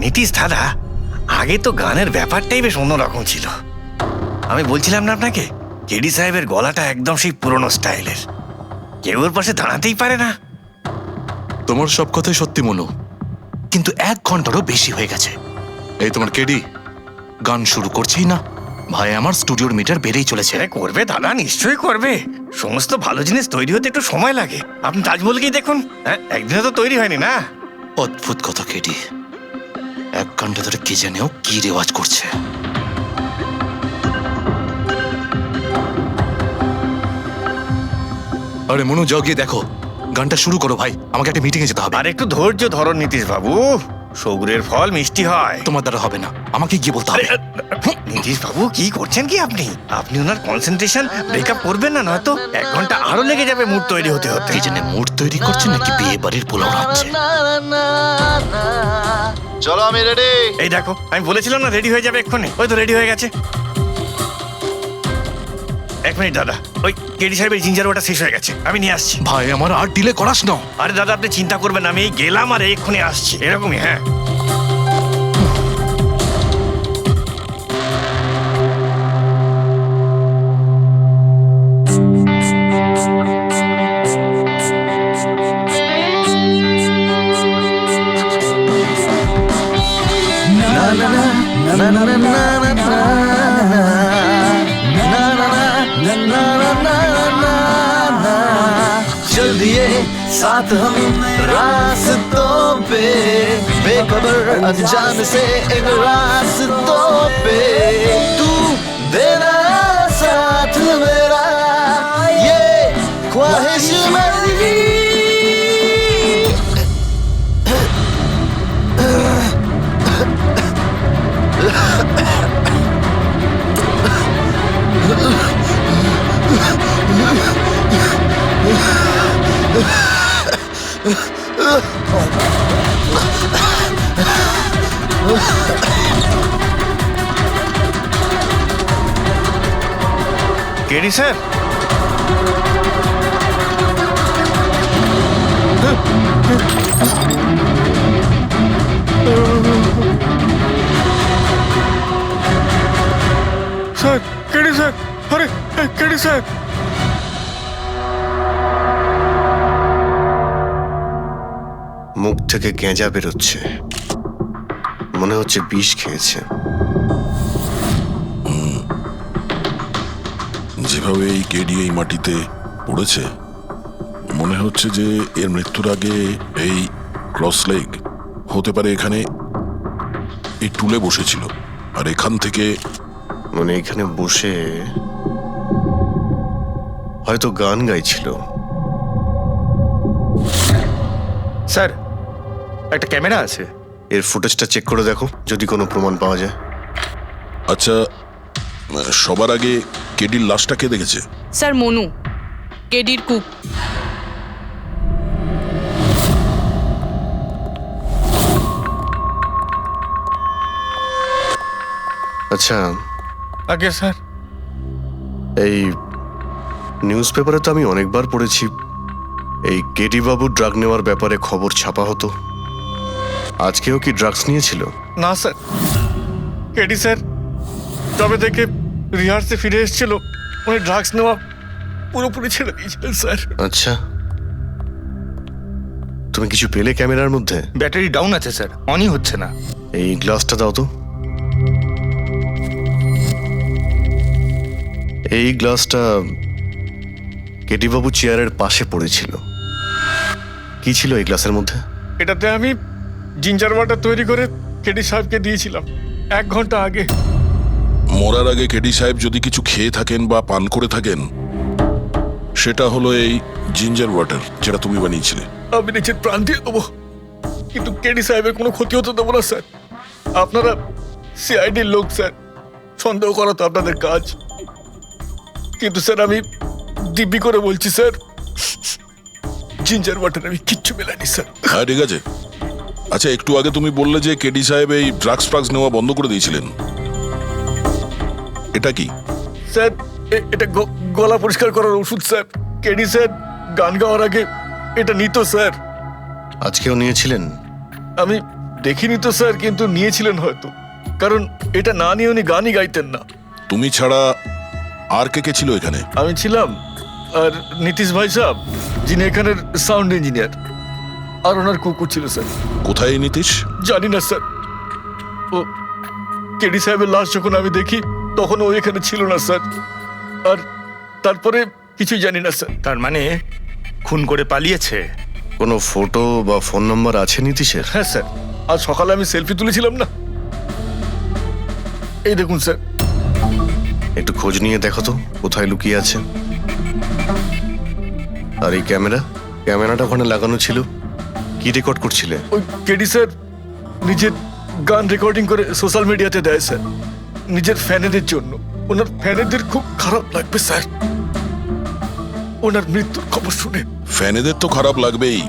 নীতিশ দাদা, আগে তো গানের ব্যাপারটাই বেশ অন্যরকম ছিল। আমি বলছিলাম না আপনাকে, কেডি সাহেবের গলাটা একদম সেই পুরনো স্টাইলের, কেউ ওর পাশে দাঁড়াতেই পারে না। তোমার সব কথাই সত্যি মনু, কিন্তু 1 ঘন্টারও বেশি হয়ে গেছে। এই তোমার কেডি গান শুরু করছেই না। ভাই আমার স্টুডিওর মিটার বেড়েই চলেছে। করবে দাদা, নিশ্চয়ই করবে। সমস্ত ভালো জিনিস তৈরি হতে একটু সময় লাগে। আপনি তাজমহলকেই দেখুন, হ্যাঁ, একদিনে তো তৈরি হয়নি না। অদ্ভুত কথা কেডি, 1 ঘন্টা ধরে কে জানেও কি রেওয়াজ করছে। আরে মনু, যাও গিয়ে দেখো, গানটা শুরু করো ভাই, আমাকে একটা মিটিং এ যেতে হবে। আর একটু ধৈর্য ধরো নীতিশ বাবু, সৌগুরের ফল মিষ্টি হয়। তোমার দ্বারা হবে না, আমাকে গিয়ে বলতে হবে। নীতিশ বাবু, কি করছেন কি আপনি? আপনি ওনার কনসেন্ট্রেশন ব্রেকআপ করবেন না, নয়তো 1 ঘন্টা আরো লেগে যাবে মুড তৈরি হতে হতে। কি জানে মুড তৈরি করছে নাকি বিয়ে বাড়ির পোলাও রাখছে। চলো আমি রেডি। এই দেখো, আমি বলেছিলাম না রেডি হয়ে যাবে এক্ষুনি, ওই তো রেডি হয়ে গেছে। 1 মিনিট দাদা, ওই কেডি সাহেবের জিঞ্জার ওটা শেষ হয়ে গেছে, আমি নিয়ে আসছি। ভাই আমার আর ডিলে করাস না। আরে দাদা, আপনি চিন্তা করবেন না, আমি এই গেলাম আর এক্ষুনি আসছি, এরকমই। হ্যাঁ, चल दिए साथ हम रास्तों पे, बेखबर अनजान से इन रास्तों पे, तू देना साथ मेरा, ये ख्वाहिश मेरी। KD sir, sir, KD sir, আরে কেডি স্যার। মুখ থেকে গেঁজা বেরোচ্ছে, মনে হচ্ছে বিষ খেয়েছে। যেভাবে এই কেডি এই মাটিতে পড়েছে, মনে হচ্ছে যে এর মৃত্যুর আগে এই ক্রস লেগ হতে পারে এখানে এই টুলে বসেছিল, আর এখান থেকে মানে এখানে বসে হয়তো গান গাইছিল। স্যার, একটা ক্যামেরা আছে, এর ফুটেজটা চেক করে দেখো, যদি কোনো প্রমাণ পাওয়া যায়। আচ্ছা, সবার আগে কেডির লাশটা কে দেখেছে? স্যার মনু, কেডির কুক। আচ্ছা, আগে স্যার, এই নিউজ পেপারে তো আমি অনেকবার পড়েছি এই কেডি বাবু ড্রাগ নেওয়ার ব্যাপারে খবর ছাপা হতো। আজকেও কি ড্রাগস নিয়েছিল? না স্যার, কেডি স্যার তবে থেকে রিহার্সে ফিরে এসেছিল, উনি ড্রাগস নেওয়া পুরোপুরি ছেড়ে দিয়েছিলেন স্যার। আচ্ছা, তুমি কিছু পেলে ক্যামেরার মধ্যে? ব্যাটারি ডাউন আছে স্যার, অনই হচ্ছে না। এই গ্লাসটা দাও তো। এই গ্লাসটা কেডি বাবু চেয়ারের পাশে পড়েছিল। কি ছিল এই গ্লাসের মধ্যে? এটাতে আমি জিঞ্জার ওয়াটার তৈরি করে কেডি সাহেবকে দিয়েছিলাম 1 ঘন্টা আগে। মরার আগে কেডি সাহেব যদি কিছু খেয়ে থাকেন বা পান করে থাকেন, সেটা হলো এই জিঞ্জার ওয়াটার, যেটা তুমি বানিয়েছিলে। আমি নিজের প্রাণ দিয়ে দেবো, কিন্তু কেডি সাহেবের কোনো ক্ষতি হতে দেবো না স্যার। আপনারা সিআইডির লোক স্যার, সন্দেহ করা তো আপনাদের কাজ, কিন্তু স্যার আমি দিব্যি করে বলছি স্যার, জিঞ্জার ওয়াটার আমি কিচ্ছু মেলাইনি স্যার। হ্যাঁ, ঠিক আছে। আচ্ছা, একটু আগে তুমি বললে যে কেডি সাহেব এই ড্রাগস ফ্রাগস নেওয়া বন্ধ করে দিয়েছিলেন, এটা কি? স্যার এটা গলা পরিষ্কার করার ওষুধ স্যার। কেডি স্যার গান গাওয়ার আগে এটা নিত স্যার। আজকেও নিয়েছিলেন? আমি দেখিনি তো স্যার, কিন্তু নিয়েছিলেন হয়তো, কারণ এটা না নিয়ে উনি গানই গাইতেন না। তুমি ছাড়া আর কে কে ছিল এখানে? আমি ছিলাম, আর নীতিশ ভাই সাহেব যিনি এখানের সাউন্ড ইঞ্জিনিয়ার, আর ওনার কুকুর ছিল স্যার। কোথায় এই নীতিশ? জানি না স্যার, ও কেডি সাহেবের লাশ যখন আমি দেখি তখন ও এখানে ছিল না স্যার, আর তারপরে কিছুই জানি না স্যার। তার মানে খুন করে পালিয়েছে? কোনো ফটো বা ফোন নাম্বার আছে নীতিশের? হ্যাঁ স্যার, আজ সকালে আমি সেলফি তুলেছিলাম না, এই দেখুন স্যার। একটু খোঁজ নিয়ে দেখো তো কোথায় লুকিয়ে আছে। আর এই ক্যামেরাটা ওখানে লাগানো ছিল, কি রেকর্ড করছিলে? ওই কেডি স্যার নিজের গান রেকর্ডিং করে সোশ্যাল মিডিয়াতে দেয় স্যার, নিজের ফ্যানেদের জন্য। ওনার ফ্যানেদের খুব খারাপ লাগবে স্যার ওনার মৃত্যুর খবর শুনে। ফ্যানেদের তো খারাপ লাগবেই,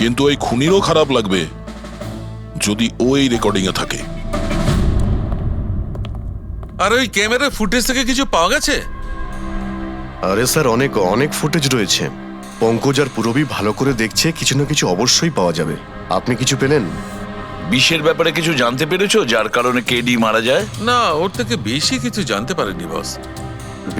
কিন্তু ওই খুনিরও খারাপ লাগবে যদি ও এই রেকর্ডিং এ থাকে। আর ওই ক্যামেরার ফুটেজ থেকে কিছু পাওয়া গেছে? আরে স্যার, অনেক অনেক ফুটেজ রয়েছে। পঙ্কজ আর পুরবী ভালো করে দেখছে, কিছু না কিছু অবশ্যই পাওয়া যাবে। আপনি কিছু পেলেন? বিষের ব্যাপারে কিছু জানতে পেরেছো যার কারণে কেডি মারা যায়? না, ওর থেকে বেশি কিছু জানতে পারেনি বস।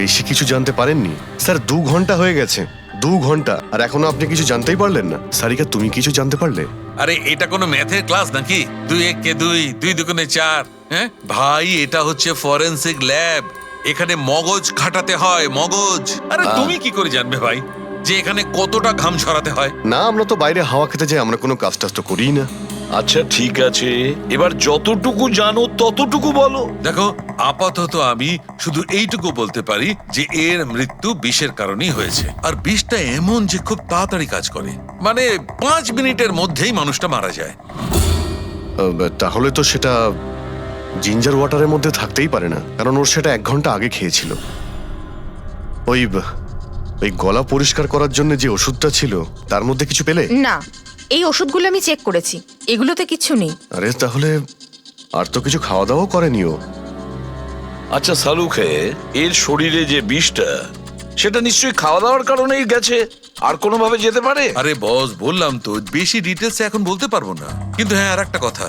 বেশি কিছু জানতে পারেননি স্যার? 2 ঘন্টা হয়ে গেছে, 2 ঘন্টা, আর এখনো আপনি কিছু জানতেই পারলেন না। সারিকা, তুমি কিছু জানতে পারলে? আরে এটা কোনো ম্যাথের ক্লাস নাকি? 2 1 কে 2, 2 2 4। হ্যাঁ ভাই, এটা হচ্ছে ফরেনসিক ল্যাব, এখানে মগজ খাটাতে হয়, মগজ। আরে তুমি কি করে জানবে ভাই যে এখানে কতটা ঘাম ছড়াতে হয়? না, আমরা তো বাইরে হাওয়া খেতে যাই, আমরা কোনো কাজ টাজ তো করিই না। আচ্ছা ঠিক আছে, এবার যতটুকু জানো ততটুকু বলো। দেখো, আপাতত আমি শুধু এইটুকু বলতে পারি যে এর মৃত্যু বিষের কারণেই হয়েছে। আর বিষটা এমন যে খুব তাড়াতাড়ি কাজ করে, মানে 5 মিনিটের মধ্যেই মানুষটা মারা যায়। তাহলে তো সেটা জিঞ্জার ওয়াটারের মধ্যে থাকতেই পারে না, কারণ ওর সেটা 1 ঘন্টা আগে খেয়েছিল। ওই গলা পরিষ্কার করার জন্য যে ওষুধটা ছিল তার মধ্যে কিছু পেলে? না, এই ওষুধগুলো আমি চেক করেছি, এগুলোতে কিছু নেই। আরে তাহলে আর তো কিছু খাওয়া দাওয়া করেনি ও। আচ্ছা সালুখে, এর শরীরে যে বিষটা, সেটা নিশ্চয়ই খাওয়া দাওয়ার কারণেই গেছে, আর কোনোভাবে যেতে পারে? আরে বস, বললাম তো বেশি ডিটেলস এখন বলতে পারবো না। কিন্তু হ্যাঁ, আর একটা কথা,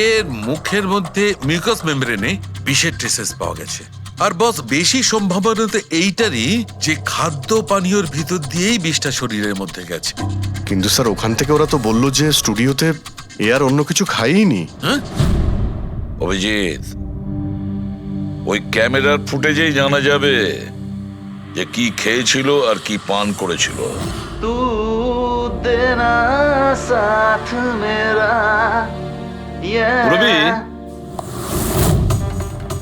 এর মুখের মধ্যে মিউকাস মেমব্রেনে বিষের ট্রেসেস পাওয়া গেছে। আর বস, বেশি সম্ভাবনা তো এইটারই যে খাদ্য পানীয়র ভিতর দিয়েই বিষটা শরীরের মধ্যে গেছে। কিন্তু স্যার, ওখান থেকে ওরা তো বললো যে স্টুডিওতে এ আর অন্য কিছু খাইনি। হ্যাঁ, অভিজিৎ, ওই ক্যামেরার ফুটেজেই জানা যাবে যে কি খেয়েছিল আর কি পান করেছিল। तू देना साथ मेरा পুরবী,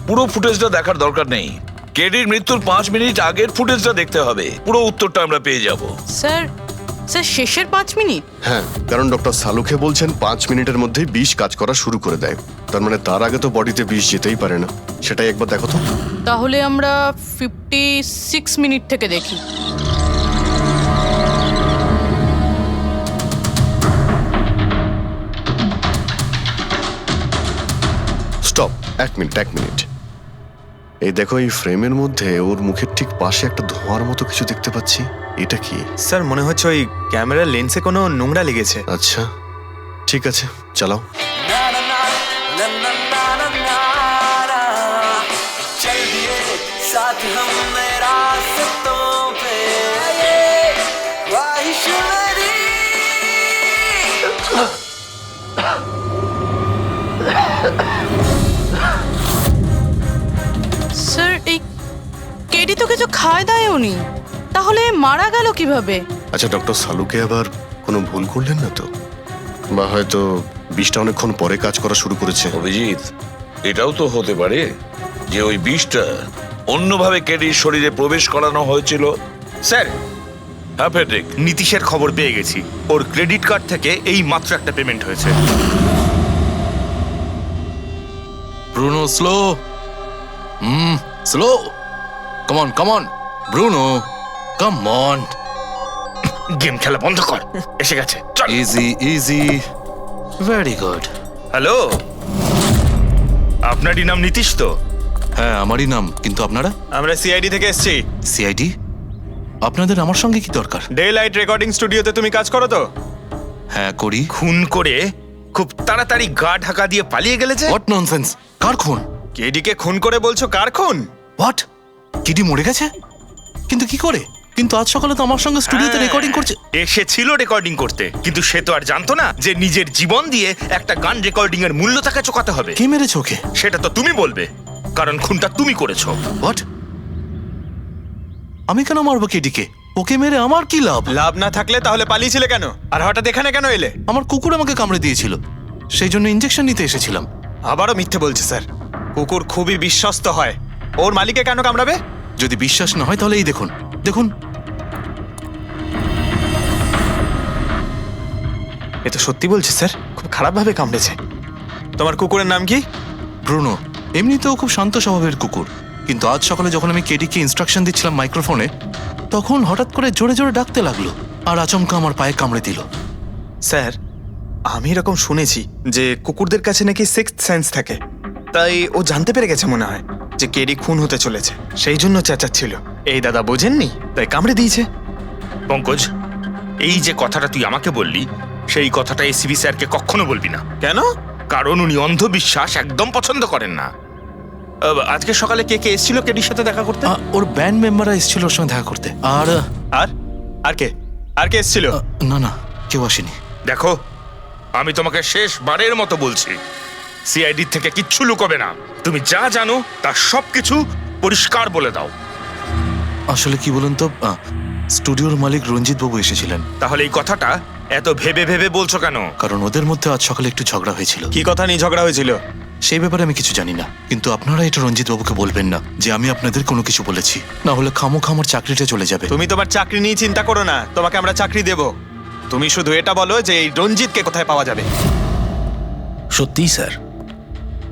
পুরো ফুটেজটা দেখার দরকার নেই, কেডির মৃত্যুর 5 মিনিট আগের ফুটেজটা দেখতে হবে, পুরো উত্তরটা আমরা পেয়ে যাব। স্যার, শেষের 5 মিনিট? হ্যাঁ, কারণ ডক্টর সালুখে বলছেন 5 মিনিটের মধ্যেই বিষ কাজ করা শুরু করে দেয়। তার মানে তার আগে তো বডিতে বিষ যেতেই পারে না। সেটাই একবার দেখো তো। তাহলে আমরা 56 মিনিট থেকে দেখি। Stop, 1 minute. এই দেখো, এই ফ্রেমের মধ্যে ওর মুখের ঠিক পাশে একটা ধোঁয়ার মতো কিছু দেখতে পাচ্ছি। এটা কি? স্যার, মনে হচ্ছে ওই ক্যামেরার লেন্সে কোনো নোংরা লেগেছে। আচ্ছা ঠিক আছে, চালাও। স্যার, এই কেডি তো কিছু খায় দায়ও নি, তাহলে মারা গেল কিভাবে? আচ্ছা, ডক্টর সালুকে আবার কোনো ভুল করলেন না তো? বা হয়তো বিষটা অনেকক্ষণ পরে কাজ করা শুরু করেছে। অভিজিৎ, এটাও তো হতে পারে যে ওই বিষটা অন্যভাবে কেডির শরীরে প্রবেশ করানো হয়েছিল। স্যার, হ্যাঁ ফেডরিক, নীতিশের খবর পেয়ে গেছি। ওর ক্রেডিট কার্ড থেকে এই মাত্র একটা পেমেন্ট হয়েছে। Bruno, slow. Slow. Come on Bruno, come on. Game খেলা বন্ধ কর, এসে গেছে, চল। Easy, very good. হ্যালো, আপনারই নাম নীতিশ তো? হ্যাঁ, আমারই নাম। কিন্তু আপনারা? আমরা সিআইডি থেকে এসেছি। সিআইডি? আপনাদের আমার সঙ্গে কি দরকার? ডে লাইট রেকর্ডিং স্টুডিওতে তুমি কাজ করো তো? হ্যাঁ, করি। খুন করে খুব তাড়াতাড়ি গা ঢাকা দিয়ে পালিয়ে গেলে যে? What nonsense! কার খুন? কেডিকে খুন করে বলছো কার খুন? হোয়াট? কেডি মরে গেছে? কিন্তু কি করে? কিন্তু আজ সকালে তো আমার সঙ্গে স্টুডিওতে রেকর্ডিং করছে। এসেছিল রেকর্ডিং করতে, কিন্তু সে তো আর জানতো না যে নিজের জীবন দিয়ে একটা গান রেকর্ডিং এর মূল্য তাকে চোকাতে হবে। কে মেরেছে ওকে? সেটা তো তুমি বলবে, কারণ খুনটা তুমি করেছো। হোয়াট? আমি কেন মারবো কেডিকে? ওকে মেরে আমার কি লাভ? লাভ না থাকলে তাহলে পালিয়েছিলে কেন? আর হঠাৎ এখানে কেন এলে? আমার কুকুর আমাকে কামড়ে দিয়েছিল, সেই জন্য ইঞ্জেকশন নিতে এসেছিলাম। আবারও মিথ্যে বলছে স্যার। কুকুর খুবই বিশ্বস্ত হয়, ওর মালিককে কেন কামড়াবে? যদি বিশ্বাস না হয় তাহলে এই দেখুন, দেখুন। এ তো সত্যি বলছে স্যার, খুব খারাপভাবে কামড়েছে। তোমার কুকুরের নাম কি? ব্রুনো। এমনিতেও খুব শান্ত স্বভাবের কুকুর, কিন্তু আজ সকালে যখন আমি কেডিকে ইনস্ট্রাকশন দিচ্ছিলাম মাইক্রোফোনে, তখন হঠাৎ করে জোরে জোরে ডাকতে লাগলো আর আচমকা আমার পায়ে কামড়ে দিল। স্যার, আমি এরকম শুনেছি যে কুকুরদের কাছে নাকি সিক্সথ সেন্স থাকে, তাই ও জানতে পেরে গেছে মনে হয় যে কেডি খুন হতে চলেছে, সেই জন্য চেঁচাচ্ছিল। এই দাদা বোঝেননি, তাই কামড়ে দিয়েছে। পঙ্কজ, এই যে কথাটা তুই আমাকে বললি, সেই কথাটা এসিবি স্যারকে কখনো বলবি না। কেন? কারণ উনি অন্ধবিশ্বাস একদম পছন্দ করেন না। আজকে সকালে কে কে এসেছিল কেডির সাথে দেখা করতে? ওর ব্যান্ড মেম্বাররা এসেছিল ওর সঙ্গে দেখা করতে। আর আর আর কে আর কে এসেছিল? না না, কেউ আসেনি। দেখো, আমি তোমাকে শেষবারের মতো বলছি, সিআইডি থেকে কিচ্ছু লুকোবে না। তুমি যা জানো তার সবকিছু পরিষ্কার বলে দাও। আসলে কি বলুন তো, স্টুডিওর মালিক রঞ্জিত বাবু এসেছিলেন। তাহলে এই কথাটা এত ভেবে ভেবে বলছো কেন? কারণ ওদের মধ্যে আজ সকালে একটু ঝগড়া হয়েছিল। কি কথা নিয়ে ঝগড়া হয়েছিল? সেই ব্যাপারে আমি কিছু জানি না, কিন্তু আপনারা এটা রঞ্জিত বাবুকে বলবেন না যে আমি আপনাদের কোনো কিছু বলেছি, না হলে খামোখা আমার চাকরিটা চলে যাবে। তুমি তোমার চাকরি নিয়ে চিন্তা করো না, তোমাকে আমরা চাকরি দেব। তুমি শুধু এটা বলো যে এই রঞ্জিতকে কোথায় পাওয়া যাবে। সত্যিই স্যার,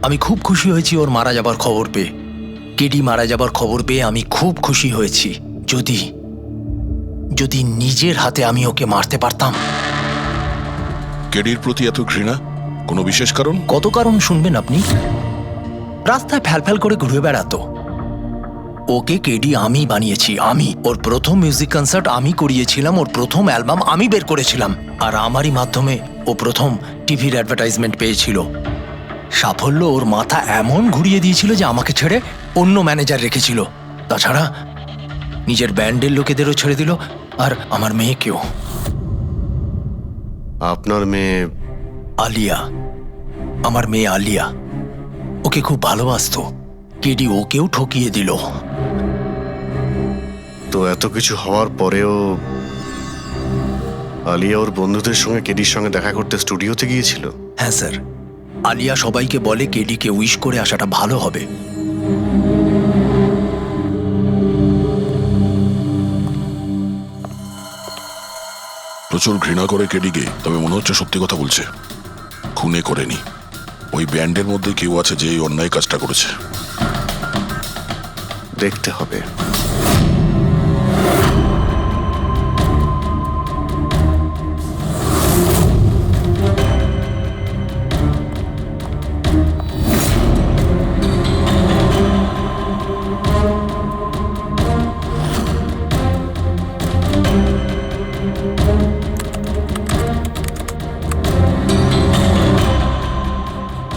আমি খুব খুশি হয়েছি ওর মারা যাবার খবর পেয়ে। কেডি মারা যাবার খবর পেয়ে আমি খুব খুশি হয়েছি। যদি যদি নিজের হাতে আমি ওকে মারতে পারতাম। কেডির প্রতি এত ঘৃণা, কোনো বিশেষ কারণ? কত কারণ শুনবেন আপনি? রাস্তায় ফ্যালফ্যাল করে ঘুরে বেড়াতো। ওকে কেডি আমি বানিয়েছি, আমি। ওর প্রথম মিউজিক কনসার্ট আমি করিয়েছিলাম, ওর প্রথম অ্যালবাম আমি বের করেছিলাম, আর আমারই মাধ্যমে ও প্রথম টিভির অ্যাডভার্টাইজমেন্ট পেয়েছিল। সাফল্য ওর মাথা এমন ঘুরিয়ে দিয়েছিল যে আমাকে ছেড়ে অন্য ম্যানেজার রেখেছিল। তাছাড়া নিজের ব্যান্ডের লোকেদেরও ছেড়ে দিল, আর আমার মেয়েকেও। আপনার মেয়ে? আলিয়া, আমার মেয়ে আলিয়া। ওকে খুব ভালোবাসতো, কেডি ওকেও ঠকিয়ে দিল। তো এত কিছু হওয়ার পরেও আলিয়া ওর বন্ধুদের সঙ্গে কেডির সঙ্গে দেখা করতে স্টুডিওতে গিয়েছিল? হ্যাঁ স্যার, আলিয়া সবাইকে বলে কেডিকে উইশ করে আসাটা ভালো হবে। প্রচুর ঘৃণা করে কেডিকে, তবে মনে হচ্ছে সত্যি কথা বলছে। খুনে করেনি, ওই ব্যান্ডের মধ্যে কেউ আছে যে এই অন্যায় কাজটা করেছে। দেখতে হবে।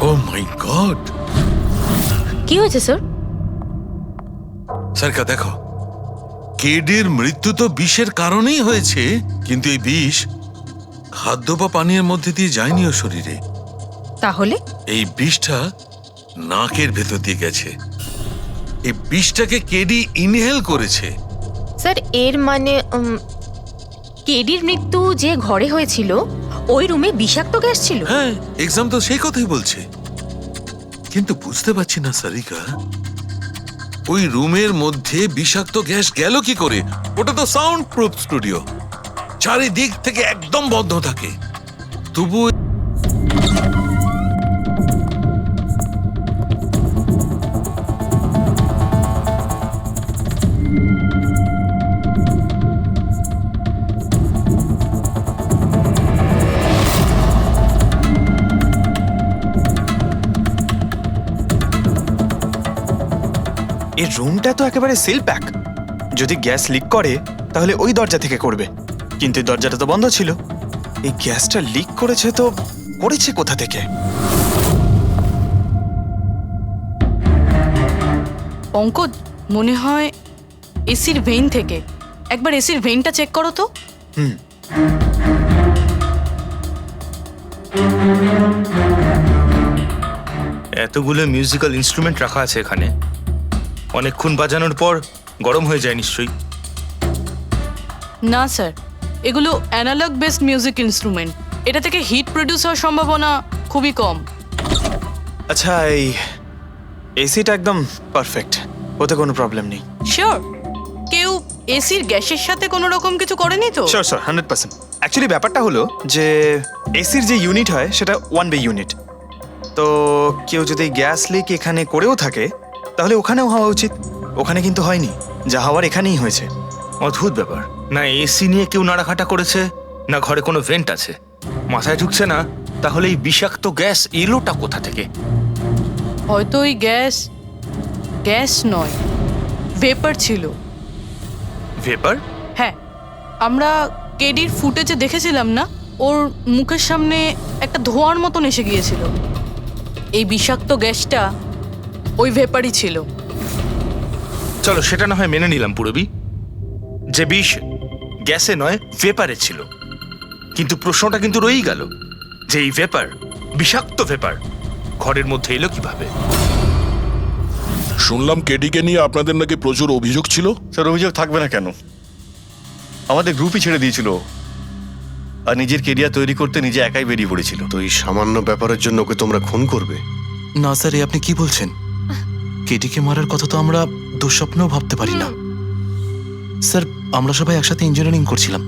ও মাই গড! কি হয়েছে স্যার? স্যারকা দেখো, কেডির মৃত্যু তো বিষের কারণেই হয়েছে, কিন্তু এই বিষ খাদ্য বা পানীয়ের মধ্যে দিয়ে যায়নি ও শরীরে। তাহলে এই বিষটা নাকের ভেতর দিয়ে গেছে। এই বিষটাকে কেডি ইনহেল করেছে। স্যার, এর মানে কেডির মৃত্যু যে ঘরে হয়েছিল ওই রুমে বিষাক্ত গ্যাস ছিল? হ্যাঁ, এক্সাম তো সেই কথাই বলছে, কিন্তু বুঝতে পারছি না সারিকা, ওই রুমের মধ্যে বিষাক্ত গ্যাস গেল কি করে? ওটা তো সাউন্ড প্রুফ স্টুডিও, চারিদিক থেকে একদম বন্ধ থাকে, তবু এই রুমটা তো একেবারে সিল প্যাক। যদি গ্যাস লিক করে তাহলে ওই দরজা থেকে করবে, কিন্তু এই দরজাটা তো বন্ধ ছিল। এই গ্যাসটা লিক করেছে তো করেছে কোথা থেকে? পঙ্কজ, মনে হয় এসির ভেইন থেকে। একবার এসির ভেইনটা চেক করো তো। এতগুলো মিউজিক্যাল ইনস্ট্রুমেন্ট রাখা আছে এখানে, অনেকক্ষণ বাজানোর পর গরম হয়ে যায় নিশ্চয়ই। না স্যার, এগুলো অ্যানালগ বেসড মিউজিক ইনস্ট্রুমেন্ট। এটা থেকে হিট প্রডিউস হওয়ার সম্ভাবনা খুবই কম। আচ্ছা, এই এসিটা একদম পারফেক্ট, ওতে কোনো প্রবলেম নেই? শিওর? কেউ এসির গ্যাসের সাথে কোনো রকম কিছু করেনি তো? Sure sir, 100%। অ্যাকচুয়ালি ব্যাপারটা হলো যে এসির যে ইউনিট হয় সেটা 1 বে ইউনিট। তো কেউ যদি গ্যাস লিক এখানে করেও থাকে তাহলে ওখানেও হওয়া উচিত। ওখানে কিন্তু হয়নি, যা হওয়ার এখানেই হয়েছে। অদ্ভুত ব্যাপার, না এসি নিয়ে কেউ নাড়াঘাটা করেছে, না ঘরে কোনো ভেন্ট আছে। মাথায় ঢুকছে না তাহলে এই বিষাক্ত গ্যাস এলোটা কোথা থেকে? হয়তো ওই গ্যাস নয়, ভেপার ছিল। ভেপার? হ্যাঁ, আমরা কেডির ফুটেজে দেখেছিলাম না, ওর মুখের সামনে একটা ধোঁয়ার মতন এসে গিয়েছিল। এই বিষাক্ত গ্যাসটা ওই ভেপারই ছিল। চলো সেটা না হয় মেনে নিলাম পুরবি, যে বিষ গ্যাসে নয় ভেপারে ছিল। কিন্তু প্রশ্নটা কিন্তু রয়েই গেল যে এই ভেপার, বিষাক্ত ভেপার ঘরের মধ্যে এলো কিভাবে? শুনলাম কেডিকে নিয়ে আপনাদের নাকি প্রচুর অভিযোগ ছিল। স্যার, অভিযোগ থাকবে না কেন? আমাদের গ্রুপই ছেড়ে দিয়েছিল, আর নিজের কেরিয়ার তৈরি করতে নিজে একাই বেরিয়ে পড়েছিল। তো এই সামান্য ব্যাপারের জন্য ওকে তোমরা খুন করবে? না স্যার, এ আপনি কি বলছেন? কেটিকে মারার কথা তো আমরা দুঃস্বপ্নেও ভাবতে পারি না। স্যার, আমরা সবাই একসাথে ইঞ্জিনিয়ারিং করছিলাম।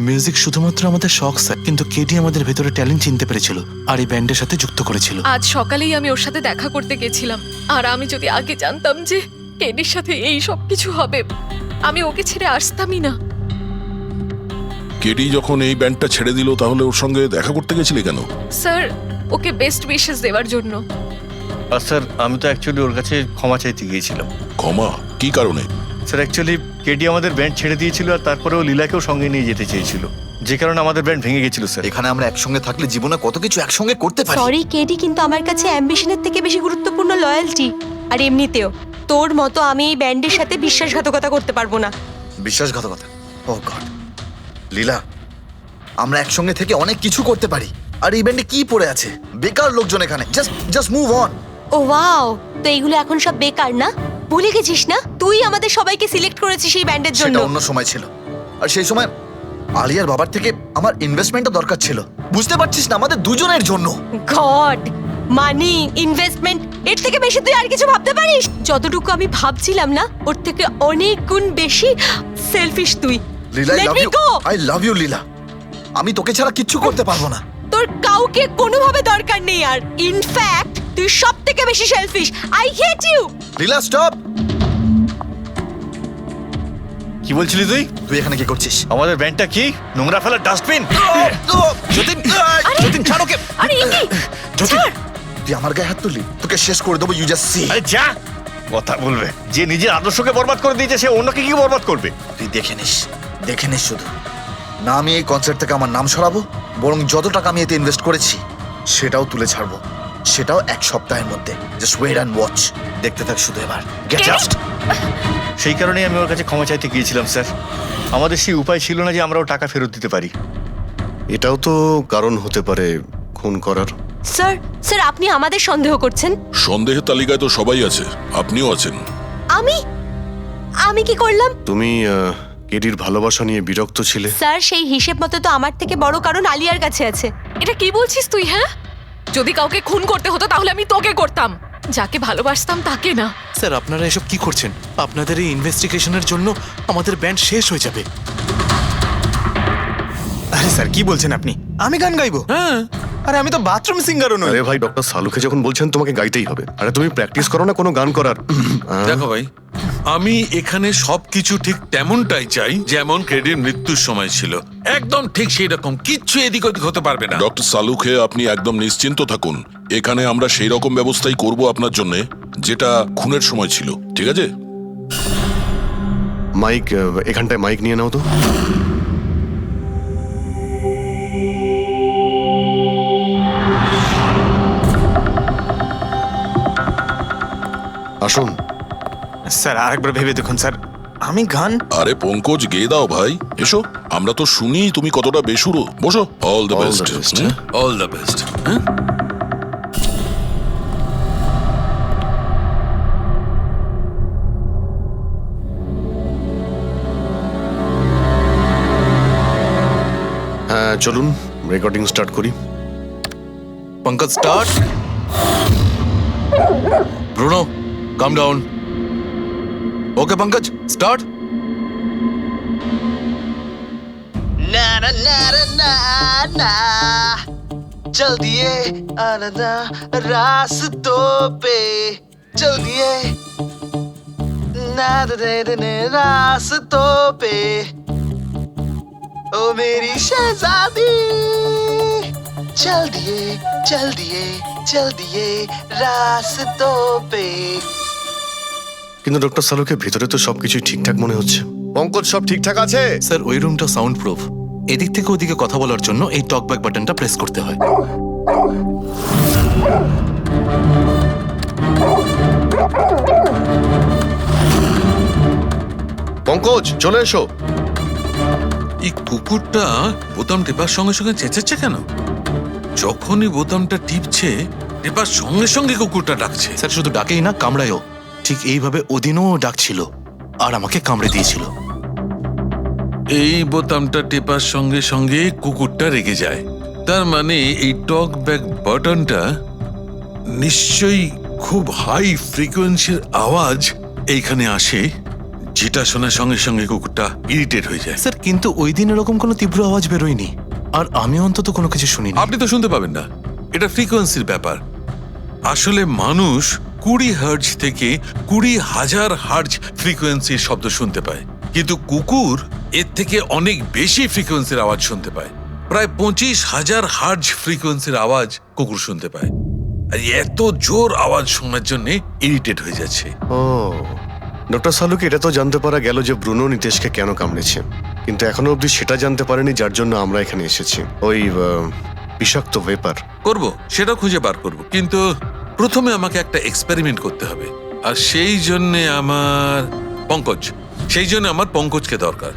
মিউজিক শুধুমাত্র আমাদের শখ স্যার, কিন্তু কেটি আমাদের ভেতরে ট্যালেন্ট চিনতে পেরেছিল আর এই ব্যান্ডের সাথে যুক্ত করেছিল। আজ সকালেই আমি ওর সাথে দেখা করতে গেছিলাম, আর আমি যদি আগে জানতাম যে কেডির সাথে এই সব কিছু হবে, আমি ওকে ছেড়ে আসতামই না। কেডি যখন এই ব্যান্ডটা ছেড়ে দিল তাহলে ওর সঙ্গে দেখা করতে গেছিলে কেন? স্যার, ওকে বেস্ট উইশেস দেওয়ার জন্য। আর স্যার, আমি তো অ্যাকচুয়ালি ওর কাছে ক্ষমা চাইতে গিয়েছিলাম। ক্ষমা? কি কারণে? স্যার, অ্যাকচুয়ালি কেডি আমাদের ব্যান্ড ছেড়ে দিয়েছিল, আর তারপরেও লীলাকেও সঙ্গে নিয়ে যেতে চেয়েছিল, যে কারণে আমাদের ব্যান্ড ভেঙে গেছিল স্যার। এখানে আমরা একসঙ্গে থাকলে জীবনে কত কিছু একসঙ্গে করতে পারি। সরি কেডি, কিন্তু আমার কাছে অ্যাম্বিশনের থেকে বেশি গুরুত্বপূর্ণ লয়্যালটি। আর এমনিতেও তোর মতো আমি এই ব্যান্ডের সাথে বিশ্বাসঘাতকতা করতে পারবো না। বিশ্বাসঘাতকতা? ও গড লীলা, আমরা একসঙ্গে থেকে অনেক কিছু করতে পারি। আর এই ব্যান্ডে কি পড়ে আছে? বেকার লোকজন এখানে। Just move on. ও ওয়াও, তো এইগুলো এখন সব বেকার না? ভুলে গেছিস না তুই আমাদের সবাইকে সিলেক্ট করেছিস এই ব্যান্ডের জন্য? সেটা অন্য সময় ছিল, আর সেই সময় আলিয়ার বাবার থেকে আমার ইনভেস্টমেন্টও দরকার ছিল। বুঝতে পারছিস না, আমাদের দুজনের জন্য। গড, মানি, ইনভেস্টমেন্ট, এর থেকে বেশি তুই আর কিছু ভাবতে পারিস? যতটুকু আমি ভাবছিলাম না, ওর থেকে অনেক গুণ বেশি সেলফিশ তুই। লীলা, আই লাভ ইউ লীলা। আমি তোকে ছাড়া কিচ্ছু করতে পারবো না। তোর কাউকে কোনোভাবে দরকার নেই, আর ইনফ্যাক্ট তুই সব থেকে বেশি selfish. I hate you. Leela stop. কি বলছিলি তুই? তুই এখানে কি করছিস? আমাদের ব্যান্ডটা কি নোংরা ফেলার ডাস্টবিন? যতীন, যতীন ছাড় ওকে। আরে ইনি, যতীন, তুই আমার গায়ে হাত তুললি, তোকে শেষ করে দেবো। You just see. আরে যা, কথা বলবে। যে নিজের আদর্শকে বরবাদ করে দিয়েছে সে অন্যকে কি বরবাদ করবে? তুই দেখে নিস শুধু। না আমি এই কনসার্ট থেকে আমার নাম সরাবো, বরং যত টাকা আমি এতে ইনভেস্ট করেছি সেটাও তুলে ছাড়বো, সেটাও 1 সপ্তাহের মধ্যে। Just wait and watch. দেখতে থাক শুধু এবার। Get out. সেই কারণেই আমি ওর কাছে ক্ষমা চাইতে গিয়েছিলাম স্যার। আমাদের সেই উপায় ছিল না যে আমরা ওর টাকা ফেরত দিতে পারি। এটাও তো কারণ হতে পারে খুন করার। স্যার আপনি আমাদের সন্দেহ করছেন? সন্দেহের তালিকায় তো সবাই আছে, আপনিও আছেন। আমি কি করলাম? তুমি কেডির ভালোবাসা নিয়ে বিরক্ত ছিলে। স্যার, সেই হিসেব মতো তো আমার থেকে বড় কারণ আলিয়ার কাছে আছে। এটা কি বলছিস তুই? হ্যাঁ, যদি কাউকে খুন করতে হতো তাহলে আমি তোকে করতাম, যাকে ভালোবাসতাম তাকে না। স্যার, আপনারা এসব কি করছেন? আপনাদের এই ইনভেস্টিগেশনের জন্য আমাদের ব্যান্ড শেষ হয়ে যাবে। আরে স্যার, কি বলছেন আপনি? আমি গান গাইবো? হ্যাঁ, আরে আমি তো বাথরুম সিঙ্গারও নই। আরে ভাই, ডক্টর সালুকে যখন বলছেন তোমাকে গাইতেই হবে। আরে তুমি প্র্যাকটিস করো না কোনো গান করার? দেখো ভাই, আমি এখানে সবকিছু ঠিক তেমনটাই চাই যেমন কেডির মৃত্যুর সময় ছিল। একদম ঠিক সেই রকম, কিচ্ছু এদিক ওদিক হতে পারবে না। ডক্টর সালুখে, আপনি একদম নিশ্চিন্ত থাকুন। এখানে আমরা সেই রকম ব্যবস্থাই করব আপনার জন্য যেটা খুনের সময় ছিল, ঠিক আছে? মাইক, এখানটায় মাইক নিয়ে নাও তো। আসুন। স্যার আরেকবার ভেবে দেখুন স্যার, আমি গান আরে পঙ্কজ গেয়ে দাও ভাই, এসো। আমরা তো শুনি তুমি কতটা বেসুরো। বসো। All the All the best. best. All the best. হ্যাঁ হ্যাঁ চলুন রেকর্ডিং স্টার্ট করি। Pankaj start. Bruno calm down. Okay Pankaj start. ना ना ना ना ना चल दिए आनंदा रास्तों पे चल दिए ना दे दे रास्तों पे ओ मेरी शहजादी चल दिए रास्तों पे। কিন্তু ডক্টর সালুকে ভিতরে তো সবকিছুই ঠিকঠাক মনে হচ্ছে। পঙ্কজ সব ঠিকঠাক আছে? স্যার ওই রুমটা সাউন্ড প্রুফ। এদিক থেকে ওদিকে কথা বলার জন্য এই টক ব্যাক বাটনটা প্রেস করতে হয়। পঙ্কজ চলে এসো। এই কুকুরটা বোতাম টেপার সঙ্গে সঙ্গে চেঁচাচ্ছে কেন? যখনই বোতামটা টিপছে টেপার সঙ্গে সঙ্গে কুকুরটা ডাকছে। স্যার শুধু ডাকেই না, কামড়ায়ও। ঠিক এইভাবে ওদিনও ডাকছিল আর আমাকে কামড়ে দিয়েছিল। এই বোতামটা টেপার সঙ্গে সঙ্গে কুকুরটা রেগে যায়। তার মানে এই টক ব্যাক বাটনটা নিশ্চয়ই খুব হাই ফ্রিকোয়েন্সির আওয়াজ এইখানে আসে, যেটা শোনার সঙ্গে সঙ্গে কুকুরটা ইরিটেট হয়ে যায়। স্যার কিন্তু ওই দিন এরকম কোনো তীব্র আওয়াজ বেরোয়নি, আর আমি অন্তত কোনো কিছু শুনিনি। আপনি তো শুনতে পাবেন না, এটা ফ্রিকোয়েন্সির ব্যাপার। আসলে মানুষ 20 হার্জ থেকে 20,000 হার্জ ফ্রিকোয়েন্সির শব্দ শুনতে পায়, কিন্তু কুকুর এর থেকে অনেক বেশি ফ্রিকোয়েন্সির আওয়াজ শুনতে পায়। প্রায় 25,000 হার্জ ফ্রিকোয়েন্সির আওয়াজ কুকুর শুনতে পায়। আর এত জোর আওয়াজ শোনার জন্য ইরিটেট হয়ে যাচ্ছে। ও ডক্টর সালুকে এটা তো জানতে পারা গেল যে ব্রুনো নিতেশকে কেন কামড়েছে, কিন্তু এখনো অবধি সেটা জানতে পারেনি যার জন্য আমরা এখানে এসেছি। ওই বিষাক্ত ভেপার করব, সেটা খুঁজে বার করব, কিন্তু প্রথমে আমাকে একটা এক্সপেরিমেন্ট করতে হবে। আর সেই জন্য আমার পঙ্কজকে দরকার।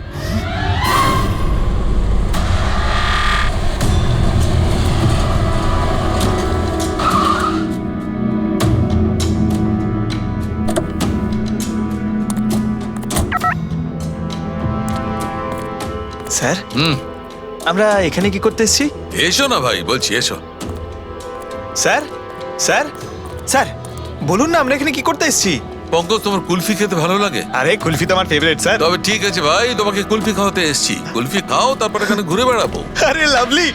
স্যার আমরা এখানে কি করতে এসেছি? এসো না ভাই, বলছি এসো। স্যার স্যার স্যার বলুন না আমরা এখানে কি করতে এসেছি? পঙ্কজ, তোমার কুলফি খেতে ভালো লাগে? আরে কুলফি তো আমার ফেভারিট স্যার। তবে ঠিক আছে ভাই, তোমাকে কুলফি খাওয়াতে এসেছি। কুলফি খাও, তারপর এখানে ঘুরে বেড়াবো। আরে লাভলি,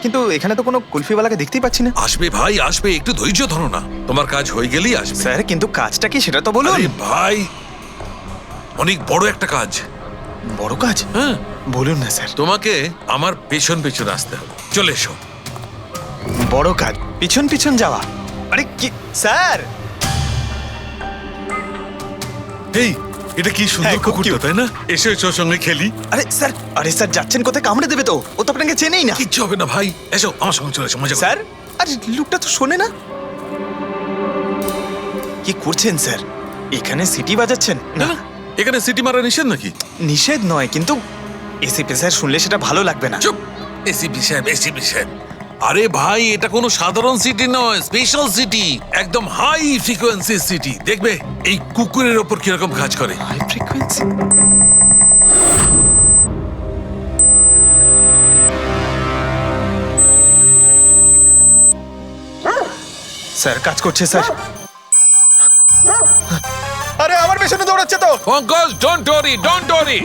কিন্তু এখানে তো কোনো কুলফিওয়ালাকে দেখতেই পাচ্ছি না। আসবে ভাই আসবে, একটু ধৈর্য ধরো না, তোমার কাজ হয়ে গেলেই আসবে। স্যার কিন্তু কাজটা কি সেটা তো বলুন। আরে ভাই, অনেক বড় একটা কাজ। বড় কাজ? হ্যাঁ বলুন না স্যার। তোমাকে আমার পেছন পেছন আসতে হবে। চলে এসো। বড় কাজ, পিছন পিছন যাওয়া? আরে কি স্যার! এই এটা কি সুন্দর হ্যাঁ, খুব কুকুরটা, cute। তাই না? এসো এসো, সঙ্গে খেলি। আরে স্যার যাচ্ছেন কোথায়? কামড়ে দেবে তো, ও তো আপনাকে চেনেই না। কিচ্ছু হবে না ভাই, এসো আমার সঙ্গে চলে এসো, মজা করো। স্যার আরে লোকটা তো শোনে না। কি করছেন স্যার? এখানে সিটি বাজাচ্ছেন? না না, এখানে সিটি মারা নিষেধ নাকি? নিষেধ নয়, কিন্তু এসিপি স্যার শুনলে সেটা ভালো লাগবে না। চুপ, এসিপি সাহেব। আরে ভাই, এটা কোনো সাধারণ সিটি নয়, স্পেশাল সিটি, একদম হাই ফ্রিকোয়েন্সি সিটি। দেখবে এই কুকুরের ওপর কিরকম কাজ করে। High frequency? স্যার কাজ করছে স্যার। আরে আমার পেছনে দৌড়াচ্ছে তো। Pankaj, don't worry.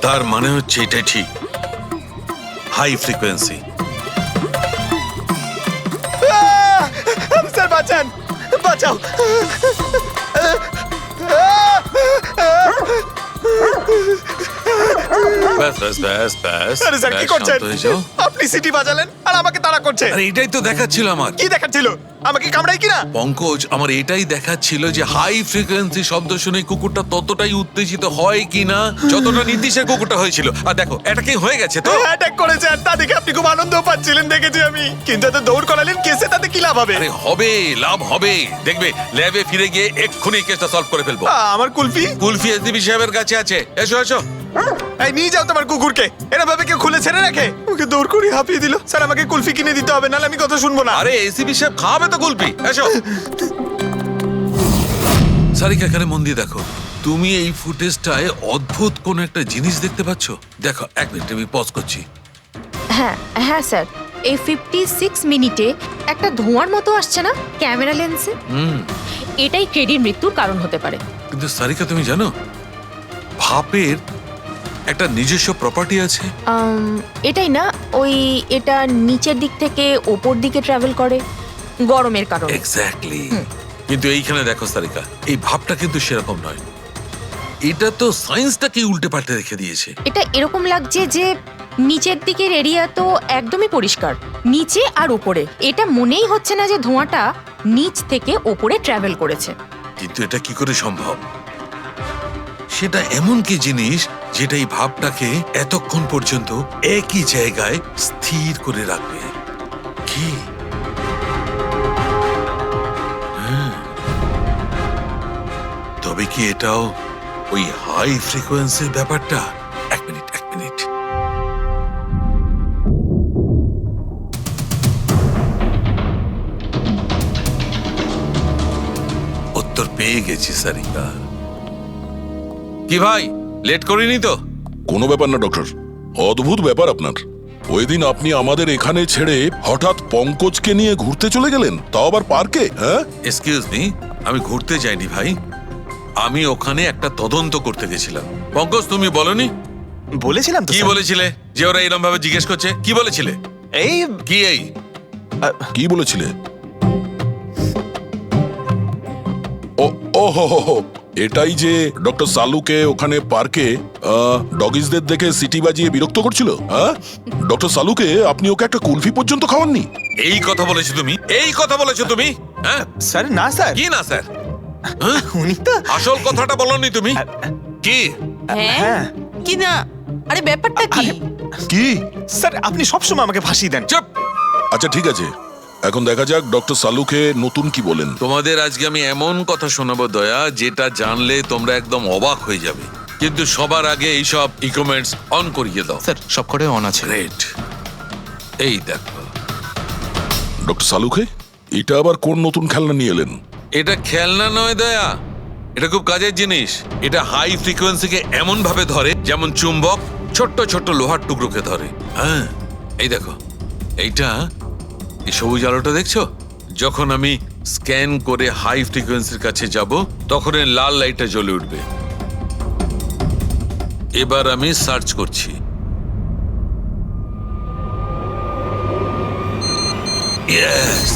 তার মানে হচ্ছে এটাই ঠিক, হাই ফ্রিকোয়েন্সি। স্যার বাঁচান, বাঁচাও। ব্যাস ব্যাস ব্যাস ব্যাস আরে স্যার কি ব্যাস, করছেন শান্ত হয়ে যাও। আপনি সিটি বাজালেন আর আমাকে তাড়া করছে আরে এটাই তো দেখাচ্ছিল আমার কি দেখাচ্ছিল আমাকে কামড়াই কিনা পঙ্কজ আমার এটাই দেখাচ্ছিল যে হাই ফ্রিকোয়েন্সি শব্দ শুনে কুকুরটা ততটাই উত্তেজিত হয় কিনা যতটা নীতিশের কুকুরটা হয়েছিল। আর দেখো এটা কি হয়ে গেছে তো অ্যাটাক করেছে আর তা দেখে আপনি খুব আনন্দ পাচ্ছিলেন দেখেছি আমি কিন্তু এত দৌড় করালেন কেসে তাতে কি লাভ হবে আরে হবে লাভ হবে দেখবে ল্যাবে ফিরে গিয়ে এক্ষুনি কেসটা সলভ করে ফেলবো। আমার কুলফি কুলফি এসডিবি সাহেবের কাছে আছে, এসো এসো। এই নিয়ে যাও তোমার কুকুরকে এরা ভাবে কেউ খুলে ছেড়ে রাখে ওকে দৌড় করে হাঁপিয়ে দিল স্যার আমাকে কুলফি কিনে দিতে হবে নাহলে আমি কথা শুনবো না আরে এসিবি সাহেব খাবে তো কুলফি, এসো। সারিকা এখানে মন দিয়ে দেখো, তুমি এই ফুটেজটায় অদ্ভুত কোন একটা জিনিস দেখতে পাচ্ছ? দেখো এক মিনিট আমি পজ করছি। হ্যাঁ হ্যাঁ স্যার, এই 56 মিনিটে একটা ধোঁয়ার মতো আসছে না ক্যামেরা লেন্সে, এটাই কেডির মৃত্যুর কারণ হতে পারে। কিন্তু সারিকা তুমি জানো ভাপের একটা নিজস্ব প্রপার্টি আছে। এটাই না ওই এটা নিচের দিক থেকে ওপর দিকে ট্রাভেল করে গরমের কারণে। এক্স্যাক্টলি। কিন্তু এইখানে দেখো সারিকা, এই ভাবটা কিন্তু সেরকম নয়, এটা তো সায়েন্সটাকে উল্টে পাল্টে রেখে দিয়েছে। এটা এরকম লাগছে যে নিচের দিকের এরিয়া তো একদমই পরিষ্কার, নিচে আর উপরে এটা মনেই হচ্ছে না যে ধোঁয়াটা নিচ থেকে ওপরে ট্রাভেল করেছে। কিন্তু এটা কি করে সম্ভব? সেটা এমন কি জিনিস যেটা এই ভাবটাকে এতক্ষণ পর্যন্ত একই জায়গায় স্থির করে রাখবে? কি? তবে কি এটাও ওই হাই ফ্রিকোয়েন্সির ব্যাপারটা? এক মিনিট এক মিনিট। উত্তর পেয়ে গেছি সারিকা। কি ভাই লেট করিনি তো? কোনো ব্যাপার না ডক্টর, অদ্ভুত ব্যাপার আপনার। ওই দিন আপনি আমাদের এখানে ছেড়ে হঠাৎ পঙ্কজকে নিয়ে ঘুরতে চলে গেলেন, তাও আবার পার্কে। হ্যাঁ, এক্সকিউজ মি, আমি ঘুরতে যাইনি ভাই, আমি ওখানে একটা তদন্ত করতে গেছিলাম। পঙ্কজ তুমি বলনি? বলেছিলাম তো কি স্যার। বলেছিলে যে ওরা এরকম ভাবে জিজ্ঞেস করছে? কি বলেছিলে? এই কি এই কি বলেছিলে? ও ও হো হো হো, এটাই যে ডক্টর সালুকে ওখানে পার্কে ডগিসদের দেখে সিটি বাজিয়ে বিরক্ত করছিল। হ্যাঁ, ডক্টর সালুকে আপনি ওকে একটা কুলফি পর্যন্ত খাওয়াননি? এই কথা বলেছো তুমি? এই কথা বলেছো তুমি? হ্যাঁ স্যার না স্যার, কি না স্যার? উনি তো আসল কথাটা বলনি তুমি। কি? হ্যাঁ কি না? আরে ব্যাপারটা কি? কি? স্যার আপনি সবসময় আমাকে ফাঁসিয়ে দেন। চুপ। আচ্ছা ঠিক আছে, এখন দেখা যাক ডক্টর সালুকে নতুন কি বলেন। তোমাদের আজকে আমি এমন কথা শোনাবো দয়া, যেটা জানলে তোমরা একদম অবাক হয়ে যাবে। কিন্তু সবার আগে এইসব ইকুইপমেন্টস অন করিয়ে দাও। স্যার সব কটাই অন আছে। গ্রেট। এই দেখো, ডক্টর সালুকে এটা আবার কোন নতুন খেলনা নিয়ে এলেন? এটা খেলনা নয় দয়া, এটা খুব কাজের জিনিস। এটা হাই ফ্রিকোয়েন্সিকে এমন ভাবে ধরে যেমন চুম্বক ছোট্ট ছোট্ট লোহার টুকরোকে ধরে। হ্যাঁ এই দেখো, এইটা এই সবুজ আলোটা দেখছো? যখন আমি স্ক্যান করে হাই ফ্রিকোয়েন্সির কাছে যাব তখন এই লাল লাইটটা জ্বলে উঠবে। এবার আমি সার্চ করছি। ইয়েস,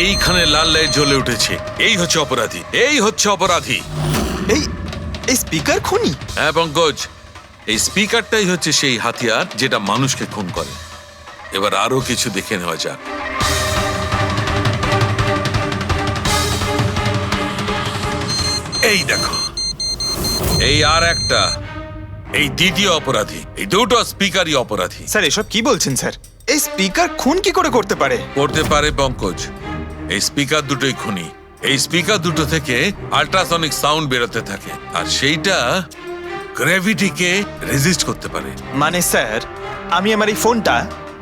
এইখানে লাল লাইট জ্বলে উঠেছে। এই হচ্ছে অপরাধী, এই হচ্ছে অপরাধী। এই এই স্পিকার খুনি? হ্যাঁ পঙ্কজ, এই স্পিকারটাই হচ্ছে সেই হাতিয়ার যেটা মানুষকে খুন করে। এবার আরো কিছু দেখে নেওয়া যাক। এই দেখো, এই আর একটা, এই দ্বিতীয় অপরাধী। এই দুটো স্পিকারই অপরাধী। স্যার এসব কি বলছেন স্যার? এই স্পিকার খুন কি করে করতে পারে? করতে পারে পঙ্কজ, এই স্পিকার দুটোই খুনি। এই স্পিকার দুটো থেকে আল্ট্রাসনিক সাউন্ড বেরোতে থাকে, আর সেইটা গ্র্যাভিটিকে রেজিস্ট করতে পারে। মানে স্যার আমি আমার এই ফোনটা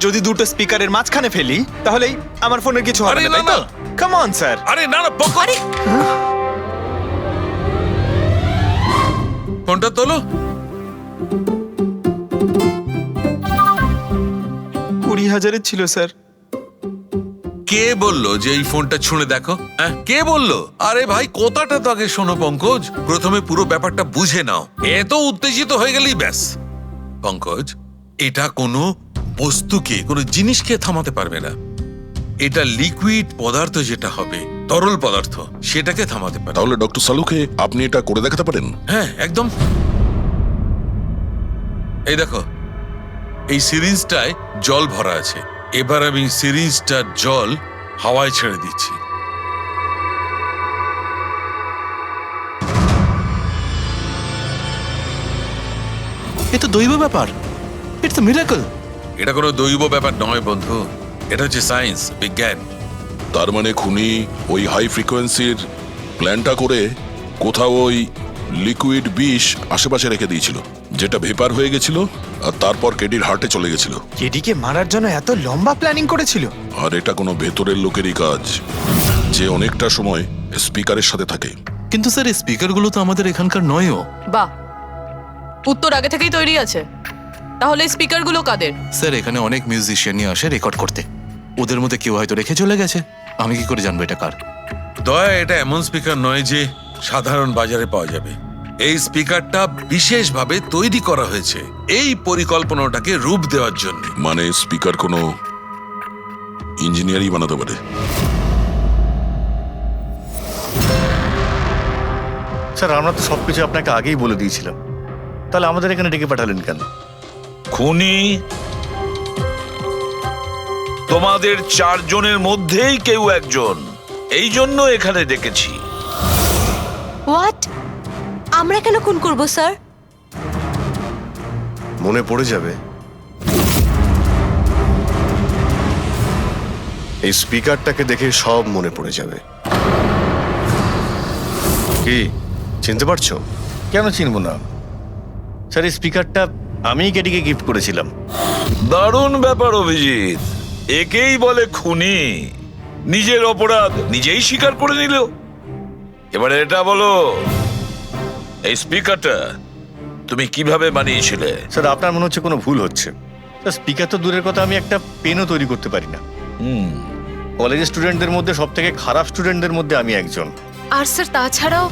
যদি দুটো স্পিকারের মাঝখানে ফেলি তাহলেই আমার ফোনের কিছু হবে আরে না, না, তাই তো? না। Come on sir. আরে না না পঙ্কজ, ফোনটা তোলো। 20,000-এর ছিল স্যার। কে বললো যে এই ফোনটা ছুঁড়ে দেখো? হ্যাঁ কে বললো? আরে ভাই কথাটা তো আগে শোনো পঙ্কজ, প্রথমে পুরো ব্যাপারটা বুঝে নাও। এত উত্তেজিত হয়ে গেলেই ব্যাস। পঙ্কজ, এটা কোনো বস্তুকে, কোনো জিনিসকে থামাতে পারবে না। এটা লিকুইড পদার্থ যেটা হবে, তরল পদার্থ, সেটাকে থামাতে পারে। তাহলে ডক্টর সালুকে আপনি এটা করে দেখাতে পারেন? হ্যাঁ একদম। এই দেখো, এই সিরিঞ্জটায় জল ভরা আছে। এবার আমি সিরিঞ্জটার জল হাওয়ায় ছেড়ে দিচ্ছি। এ তো দৈব ব্যাপার, ইটস আ মিরাকল। এটা কোনো দৈব ব্যাপার নয় বন্ধু, এটা হচ্ছে সায়েন্স, বিজ্ঞান। তার মানে খুনি ওই হাই ফ্রিকোয়েন্সির প্ল্যানটা করে কোথাও ওই লিকুইড বিষ আশেপাশে রেখে দিয়েছিল, যেটা ভেপার হয়ে গেছিল আর তারপর কেডির হার্টে চলে গেছিল। কেডিকে মারার জন্য এত লম্বা প্ল্যানিং করেছিল? আর এটা কোনো ভেতরের লোকেরই কাজ, যে অনেকটা সময় স্পিকারের সাথে থাকে। কিন্তু স্যার এই স্পিকারগুলো তো আমাদের এখানকার নয়ও। বাহ, উত্তর আগে থেকেই তৈরি আছে। তাহলে স্পিকারগুলো কাদের? স্যার এখানে অনেক মিউজিশিয়ানই আসে রেকর্ড করতে, ওদের মধ্যে কেউ হয়তো রেখে চলে গেছে। আমি কি করে জানবো এটা কার? দয়া, এটা এমন স্পিকার নয় যে সাধারণ বাজারে পাওয়া যাবে। এই স্পিকারটা বিশেষভাবে তৈরি করা হয়েছে এই পরিকল্পনাটাকে রূপ দেওয়ার জন্য। মানে স্পিকার কোনো ইঞ্জিনিয়ারই বানাতে পারে। স্যার আমরা তো সবকিছু আপনাকে আগেই বলে দিয়েছিলাম, তাহলে আমাদের এখানে ডেকে পাঠালেন কেন? খুনি তোমাদের চারজনের মধ্যেই কেউ একজন, এই জন্য এখানে ডেকেছি। হোয়াট? আমরা কেন খুন করব স্যার? মনে পড়ে যাবে এই স্পিকারটাকে দেখে, সব মনে পড়ে যাবে। কি চিনতে পারছো? কেন চিনব না স্যার, এই স্পিকারটা আমিই কেডিকে গিফট করেছিলাম। দারুণ ব্যাপার অভিজিৎ, একেই বলে খুনি। নিজের অপরাধ নিজেই স্বীকার করে নিল। এবারে এটা বলো, এই স্পিকারটা তুমি কিভাবে বানিয়েছিলে? স্যার আপনার মনে হচ্ছে কোনো ভুল হচ্ছে। স্যার স্পিকার তো দূরের কথা, আমি একটা পেনও তৈরি করতে পারি না। কলেজের স্টুডেন্টদের মধ্যে সব থেকে খারাপ স্টুডেন্টদের মধ্যে আমি একজন। আর স্যার তাছাড়াও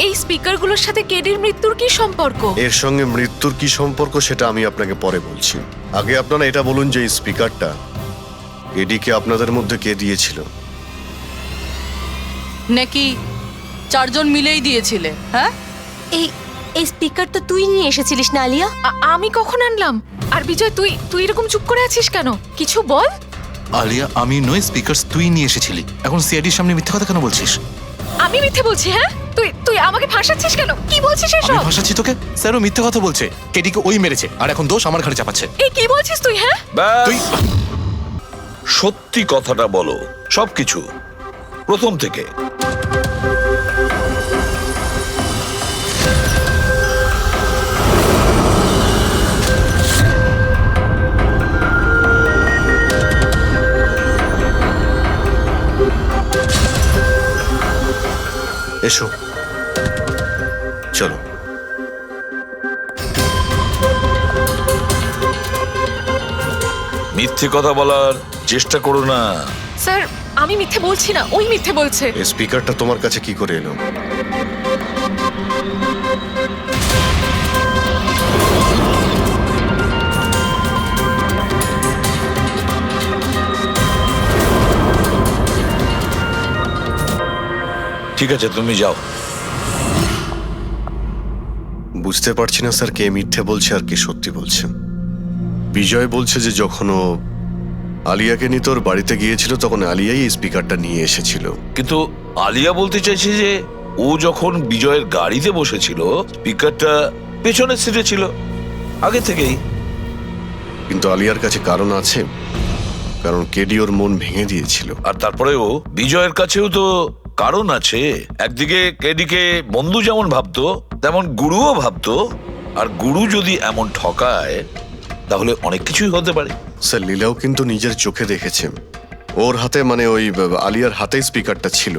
এই স্পিকারগুলোর সাথে কেডির মৃত্যুর কি সম্পর্ক? এর সঙ্গে মৃত্যুর কি সম্পর্ক সেটা আমি আপনাকে পরে বলছি। আগে আপনারা এটা বলুন যে এই স্পিকারটা এডিকে আপনাদের মধ্যে কে দিয়েছিল? নাকি চারজন মিলেই দিয়েছিলে? হ্যাঁ, এই এই স্পিকার তো তুই নিয়ে এসেছিলিস না আলিয়া? আমি কখন আনলাম? আর বিজয়, তুই তুই এরকম চুপ করে আছিস কেন? কিছু বল। আলিয়া, আমি নয়, স্পিকার তুই নিয়ে এসেছিলি। এখন সিআইডির সামনে মিথ্যা কথা কেন বলছিস? আমি মিথ্যে বলছি? হ্যাঁ, তুই তুই আমাকে ফাঁসাচ্ছিস কেন? কি বলছিস আমি এসব? ভাসাচ্ছি তোকে? স্যারও মিথ্যা কথা বলছে, কেডিকে ওই মেরেছে আর এখন দোষ আমার ঘাড়ে চাপাচ্ছে। এই কি বলছিস তুই? হ্যাঁ, তুই সত্যি কথাটা বলো, সবকিছু প্রথম থেকে। এসো, চলো। মিথ্যে কথা বলার চেষ্টা করো না। স্যার আমি মিথ্যে বলছি না, ওই মিথ্যে বলছে। এই স্পিকারটা তোমার কাছে কি করে এলো? ঠিক আছে, তুমি যাও। বুঝতে পারছি না স্যার, কে মিথ্যে বলছে আর কে সত্যি বলছে। বিজয় বলছে যে যখন ও আলিয়াকে নিয়ে তোর বাড়িতে গিয়েছিল তখন আলিয়াই এই স্পিকারটা নিয়ে এসেছিল। কিন্তু আলিয়া বলতে চাইছে যে ও যখন বিজয়ের গাড়িতে বসেছিল স্পিকারটা পেছনের সিটে ছিল আগে থেকেই। কিন্তু আলিয়ার কাছে কারণ আছে, কারণ কেডি ওর মন ভেঙে দিয়েছিল। আর তারপরেও বিজয়ের কাছেও তো কারণ আছে। একদিকে কেডিকে বন্ধু যেমন ভাবতো তেমন গুরুও ভাবতো, আর গুরু যদি এমন ঠকায় তাহলে অনেক কিছুই হতে পারে। স্যার লীলাও কিন্তু নিজের চোখে দেখেছে, ওর হাতে মানে ওই আলিয়ার হাতে স্পিকারটা ছিল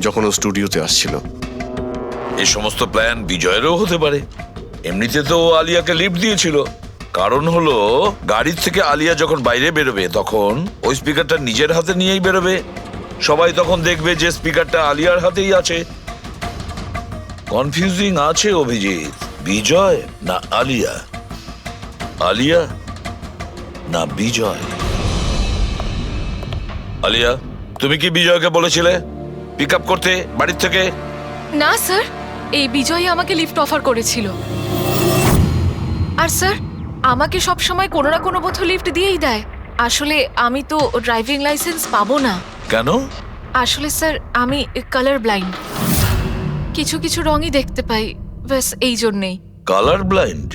যখন ও স্টুডিওতে আসছিল। এই সমস্ত প্ল্যান বিজয়েরও হতে পারে। এমনিতে তো ও আলিয়াকে লিফট দিয়েছিল, কারণ হলো গাড়ির থেকে আলিয়া যখন বাইরে বেরোবে তখন ওই স্পিকারটা নিজের হাতে নিয়েই বেরোবে। সবাই তখন দেখবে যে স্পিকারটা আলিয়ার হাতেই আছে। কনফিউজিং আছে অভিজিৎ, বিজয় না আলিয়া, আলিয়া না বিজয়। আলিয়া, তুমি কি বিজয়কে বলেছিলে পিক আপ করতে বাড়ির থেকে? না স্যার, এই বিজয় আমাকে লিফট অফার করেছিল। আর স্যার আমাকে সব সময় কোনো না কোনো বোধ লিফট দিয়েই দেয়। আসলে আমি তো ড্রাইভিং লাইসেন্স পাবো না। কেন? আসলে স্যার আমি কালার ব্লাইন্ড, কিছু কিছু রঙই দেখতে পাই, ব্যাস এই জন্যেই। Colour blind?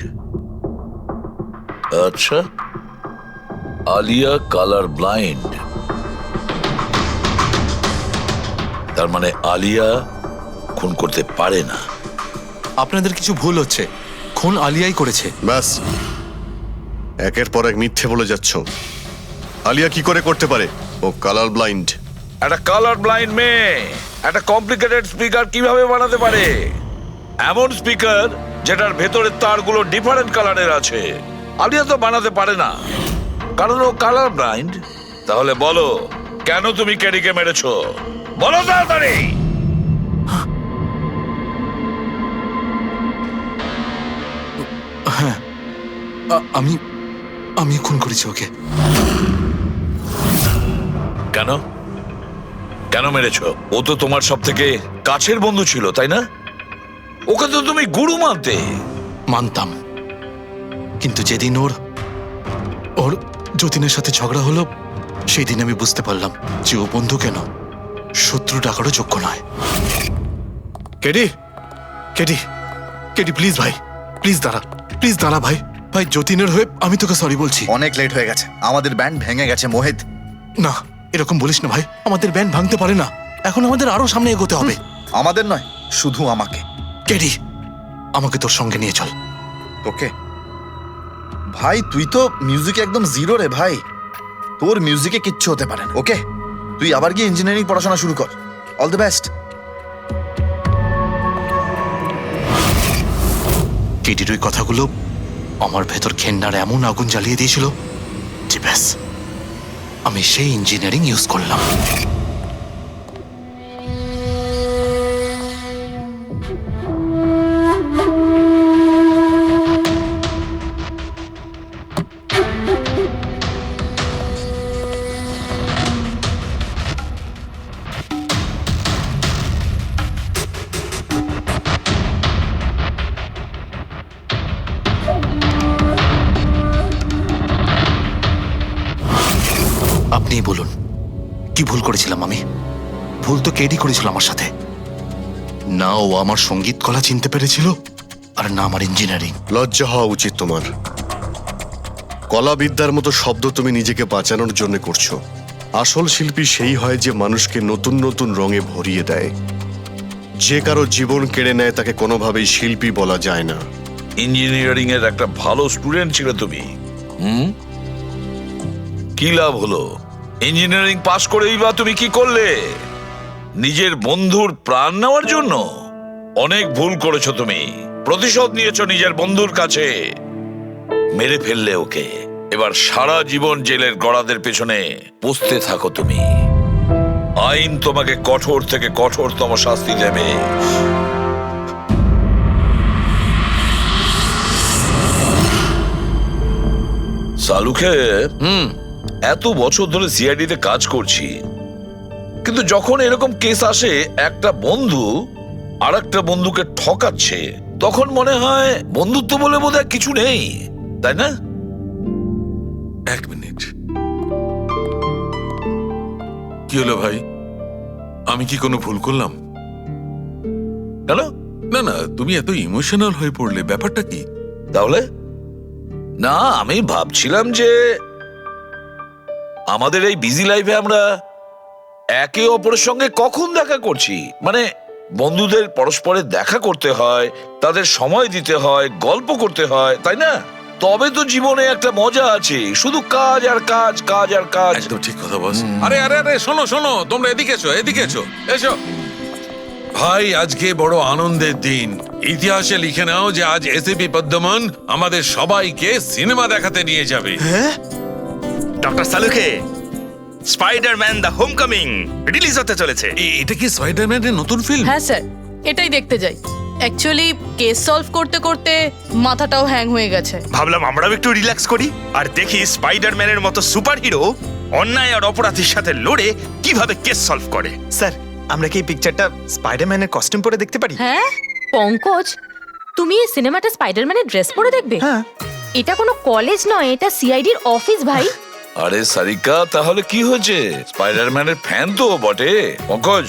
আচ্ছা, আলিয়া কালার ব্লাইন্ড। তার মানে আলিয়া খুন করতে পারে না। আপনাদের কিছু ভুল হচ্ছে, খুন আলিয়াই করেছে। ব্যাস, একের পর এক মিথ্যে বলে যাচ্ছ। আলিয়া কি করে করতে পারে? ও কালার ব্লাইন্ড। একটা কালার ব্লাইন্ড মেয়ে একটা কমপ্লিকেটেড স্পিকার কিভাবে বানাতে পারে? এমন স্পিকার যেটার ভেতরের তারগুলো ডিফারেন্ট কালারের আছে। আলিয়া তো বানাতে পারে না, কারণ ও কালার ব্লাইন্ড। তাহলে বলো, কেন তুমি কেডিকে মেরেছো? বলো তাড়াতাড়ি। হ্যাঁ, আমি আমি খুন করেছি ওকে। কেন কেন মেরেছো? ও তো তোমার সব থেকে কাছের বন্ধু ছিল, তাই না? ওকে তো তুমি গুরু মানতে। মানতাম, কিন্তু যেদিন ওর যতীনের সাথে ঝগড়া হলো, সেই দিন আমি বুঝতে পারলাম যে ও বন্ধু কেন, শত্রু ডাকারও যোগ্য নয়। কেডি, কেডি, কেডি প্লিজ ভাই, প্লিজ দাঁড়া ভাই। ভাই যতীনের হয়ে আমি তোকে সরি বলছি। অনেক লেট হয়ে গেছে, আমাদের ব্যান্ড ভেঙে গেছে মোহিত। না, এরকম বলিস না ভাই, আমাদের ব্যান্ড ভাঙতে পারে না। এখন আমাদের আরো সামনে এগোতে হবে। আমাদের নয়, শুধু আমাকে। কেডি, আমাকে তোর সঙ্গে নিয়ে চল। তোকে? ভাই তুই তো মিউজিকে একদম জিরো রে ভাই, তোর মিউজিকে কিচ্ছু হতে পারে না। ওকে, তুই আবার গিয়ে ইঞ্জিনিয়ারিং পড়াশোনা শুরু কর। All the best. কেডির ওই কথাগুলো আমার ভেতর ঘেন্নার এমন আগুন জ্বালিয়ে দিয়েছিল যে ব্যাস, আমি সেই ইঞ্জিনিয়ারিং ইউজ করলাম। আপনিই বলুন, কি ভুল করেছিলাম আমি? ভুল তো কেডি করেছিল আমার সাথে। না ও আমার সঙ্গীত কলা চিনতে পেরেছিল, আর না আমার ইঞ্জিনিয়ারিং। লজ্জা হওয়া উচিত তোমার। কলাবিদ্যার মতো শব্দ তুমি নিজেকে বাঁচানোর জন্য করছো। আসল শিল্পী সেই হয় যে মানুষকে নতুন নতুন রঙে ভরিয়ে দেয়। যে কারো জীবন কেড়ে নেয় তাকে কোনোভাবেই শিল্পী বলা যায় না। ইঞ্জিনিয়ারিং এর একটা ভালো স্টুডেন্ট ছিল তুমি। কি লাভ হলো? ইঞ্জিনিয়ারিং পাশ করেই বা তুমি কি করলে? নিজের বন্ধুর প্রাণ নেওয়ার জন্য? অনেক ভুল করেছো তুমি। প্রতিশোধ নিয়েছো নিজের বন্ধুর কাছে, মেরে ফেললে ওকে। এবার সারা জীবন জেলের গড়াদের পেছনে পুষতে থাকো তুমি। আইন তোমাকে কঠোর থেকে কঠোরতম শাস্তি দেবে। সালুকে এত বছর ধরে সিআইডি তে কাজ করছি, কিন্তু যখন এরকম কেস আসে একটা বন্ধু আর একটা বন্ধুকে ঠকাচ্ছে, তখন মনে হয় বন্ধুত্ব বলে বোধহয় কিছু নেই, তাই না? এক মিনিট, কি হলো ভাই? আমি কি কোনো ভুল করলাম? কেন? না না, তুমি এত ইমোশনাল হয়ে পড়লে, ব্যাপারটা কি? তাহলে না, আমি ভাবছিলাম যে আমাদের এই বিজি লাইফে আমরা একে অপরের সঙ্গে কখন দেখা করছি। মানে বন্ধুদের পরস্পরের দেখা করতে হয়, তাদের সময় দিতে হয়, গল্প করতে হয়, তাই না? তবে তো জীবনে একটা মজা আছে। শুধু কাজ আর কাজ, কাজ আর কাজ। একদম ঠিক কথা বস। আরে আরে আরে, শোনো শোনো, তোমরা এদিকে এসো, এদিকে এসো, এসো। ভাই আজকে বড় আনন্দের দিন। ইতিহাসে লিখে নাও যে আজ এসিপি পদ্মমন আমাদের সবাইকে সিনেমা দেখাতে নিয়ে যাবে। ডক্টর সালুকে, স্পাইডারম্যান দ্য হোমকামিং রিলিজ হতে চলেছে। এটা কি স্পাইডারম্যানের নতুন ফিল্ম? হ্যাঁ স্যার, এটাই দেখতে যাই। অ্যাকচুয়ালি কেস সলভ করতে করতে মাথাটাও হ্যাং হয়ে গেছে। ভাবলাম আমরাও একটু রিল্যাক্স করি আর দেখি স্পাইডারম্যানের মতো সুপারহিরো অন্যায় আর অপরাধীর সাথে লড়ে কিভাবে কেস সলভ করে। স্যার, আমরা কি এই পিকচারটা স্পাইডারম্যানের কস্টিউম পরে দেখতে পারি? হ্যাঁ পঙ্কজ, তুমি এই সিনেমাটা স্পাইডারম্যানের ড্রেস পরে দেখবে? হ্যাঁ। এটা কোনো কলেজ নয়, এটা সিআইডির অফিস ভাই। আরে সারিকা, তাহলে কি হয়েছে? স্পাইডারম্যানের ফ্যান তো বটে। পঙ্কজ,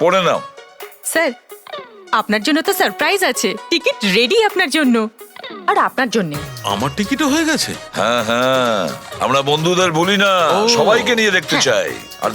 পড়ে নাও। স্যার, আপনার জন্য তো সারপ্রাইজ আছে। টিকিট রেডি আপনার জন্য, আর আপনার জন্য। আমার টিকিটও হয়ে গেছে। হ্যাঁ হ্যাঁ, আমরা বন্ধুদের বলি না, সবাইকে নিয়ে দেখতে চাই। আর